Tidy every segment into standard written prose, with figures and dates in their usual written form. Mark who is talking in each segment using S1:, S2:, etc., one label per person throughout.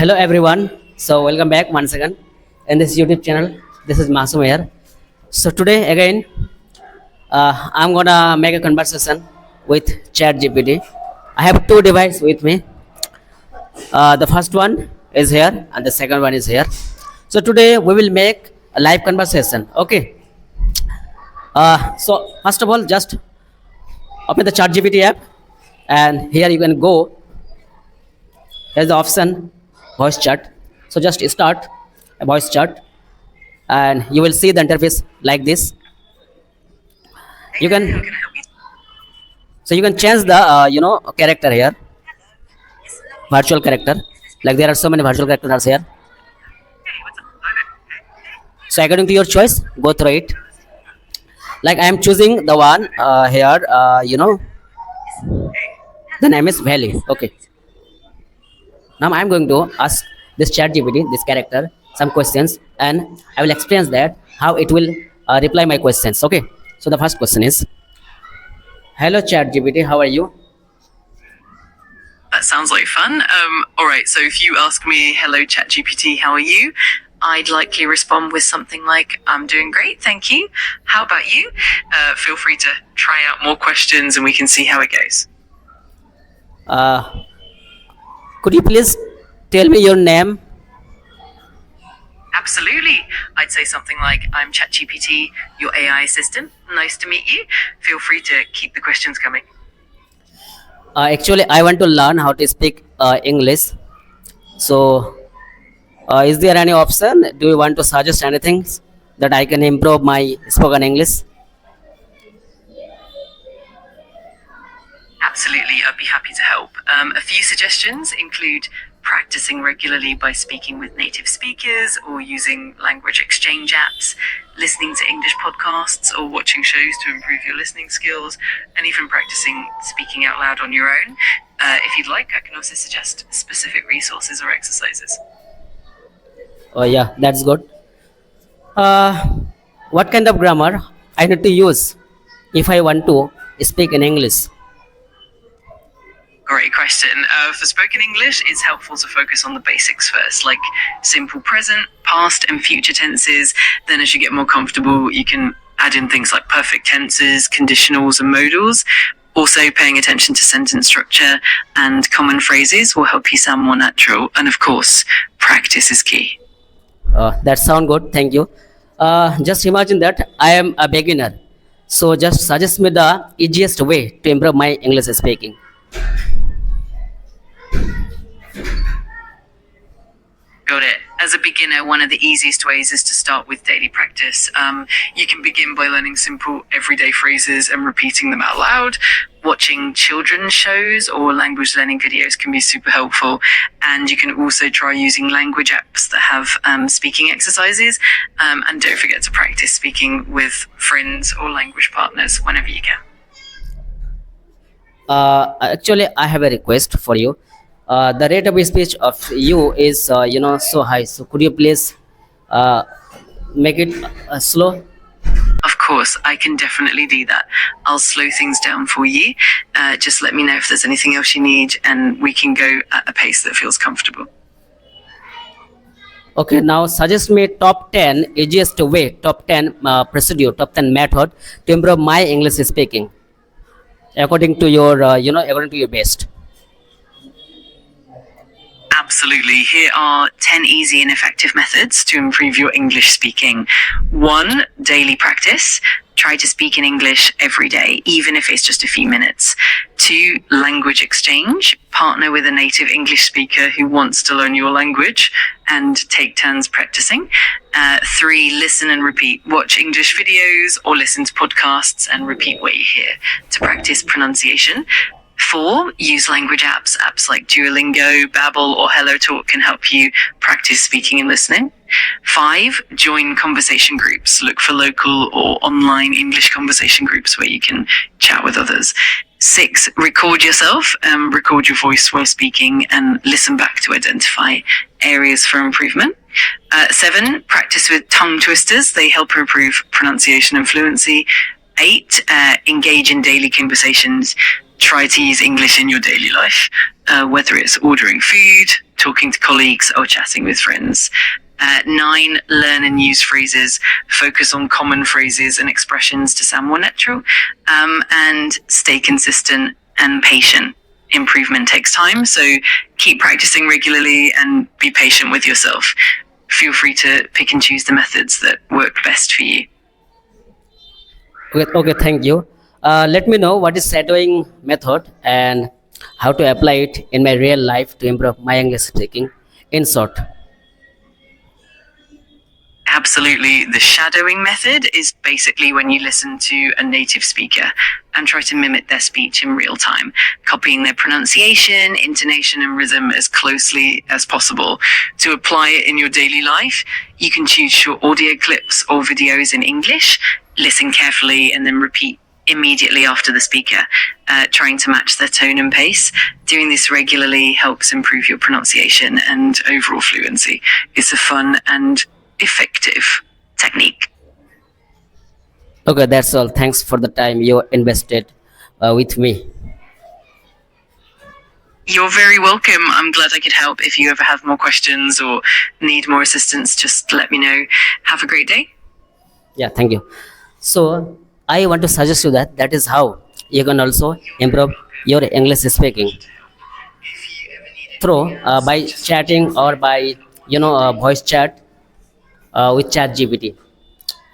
S1: Hello everyone. So welcome back once again in this YouTube channel. This is Masum here. So today again, I'm gonna make a conversation with ChatGPT. I have two devices with me. The first one is here and the second one is here. So today we will make a live conversation. Okay. So first of all, just open the ChatGPT app, and here you can go. There's the option voice chat. So just start a voice chat, and you will see the interface like this. You can change the character here, virtual character. Like there are so many virtual characters here. So according to your choice, go through it. Like I am choosing the one here. The name is Valley. Okay. Now I am going to ask this ChatGPT, this character, some questions, and I will explain that how it will reply my questions. Okay. So the first question is, hello ChatGPT, how are you?
S2: That sounds like fun. All right, so if you ask me, hello ChatGPT, how are you? I'd likely respond with something like, I'm doing great, thank you. How about you? Feel free to try out more questions and we can see how it goes.
S1: Could you please tell me your name?
S2: Absolutely. I'd say something like, I'm ChatGPT, your AI assistant. Nice to meet you. Feel free to keep the questions coming.
S1: Actually, I want to learn how to speak English. So, is there any option? Do you want to suggest anything that I can improve my spoken English?
S2: Absolutely, I'd be happy to help. A few suggestions include practicing regularly by speaking with native speakers or using language exchange apps, listening to English podcasts or watching shows to improve your listening skills, and even practicing speaking out loud on your own. If you'd like, I can also suggest specific resources or exercises.
S1: Oh yeah, that's good. What kind of grammar I need to use if I want to speak in English?
S2: Great question. For spoken English, it's helpful to focus on the basics first, like simple present, past, and future tenses. Then as you get more comfortable, you can add in things like perfect tenses, conditionals, and modals. Also, paying attention to sentence structure and common phrases will help you sound more natural. And of course, practice is key.
S1: That sound good. Thank you. Just imagine that I am a beginner. So just suggest me the easiest way to improve my English speaking.
S2: Got it. As a beginner, one of the easiest ways is to start with daily practice. You can begin by learning simple everyday phrases and repeating them out loud. Watching children's shows or language learning videos can be super helpful. And you can also try using language apps that have speaking exercises. And don't forget to practice speaking with friends or language partners whenever you can.
S1: Actually, I have a request for you. The rate of speech of you is so high. So could you please make it slow?
S2: Of course, I can definitely do that. I'll slow things down for you. Just let me know if there's anything else you need and we can go at a pace that feels comfortable.
S1: Okay, now suggest me top 10 easiest way, top 10 procedure, top 10 method to improve my English speaking according to your according to your best.
S2: Absolutely. Here are 10 easy and effective methods to improve your English speaking. 1. Daily practice. Try to speak in English every day, even if it's just a few minutes. 2. Language exchange. Partner with a native English speaker who wants to learn your language and take turns practicing. 3. Listen and repeat. Watch English videos or listen to podcasts and repeat what you hear to practice pronunciation. 4. Use language apps. Apps like Duolingo, Babbel, or HelloTalk can help you practice speaking and listening. 5. Join conversation groups. Look for local or online English conversation groups where you can chat with others. 6. Record yourself. Record your voice while speaking and listen back to identify areas for improvement. 7. Practice with tongue twisters. They help improve pronunciation and fluency. 8. Engage in daily conversations. Try to use English in your daily life, whether it's ordering food, talking to colleagues, or chatting with friends. 9, learn and use phrases. Focus on common phrases and expressions to sound more natural. And stay consistent and patient. Improvement takes time, so keep practicing regularly and be patient with yourself. Feel free to pick and choose the methods that work best for you.
S1: Okay, thank you. Let me know what is shadowing method and how to apply it in my real life to improve my English speaking. In short.
S2: Absolutely. The shadowing method is basically when you listen to a native speaker and try to mimic their speech in real time, copying their pronunciation, intonation, and rhythm as closely as possible. To apply it in your daily life, you can choose short audio clips or videos in English, listen carefully, and then repeat immediately after the speaker, trying to match their tone and pace. Doing this regularly helps improve your pronunciation and overall fluency. It's a fun and effective technique.
S1: Okay, that's all. Thanks for the time you invested with me.
S2: You're very welcome. I'm glad I could help. If you ever have more questions or need more assistance, just let me know. Have a great day.
S1: Yeah, thank you. So I want to suggest you that is how you can also improve your English speaking through by chatting or by voice chat with ChatGPT.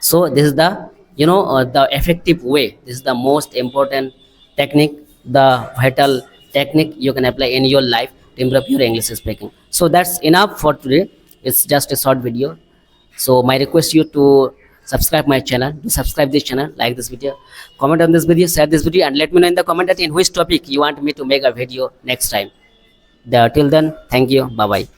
S1: So this is the the effective way. This is the most important technique, the vital technique you can apply in your life to improve your English speaking. So that's enough for today. It's just a short video. So my request you to subscribe my channel, to subscribe this channel, like this video, comment on this video, share this video, and let me know in the comment that in which topic you want me to make a video next time. Till then, thank you. Bye bye.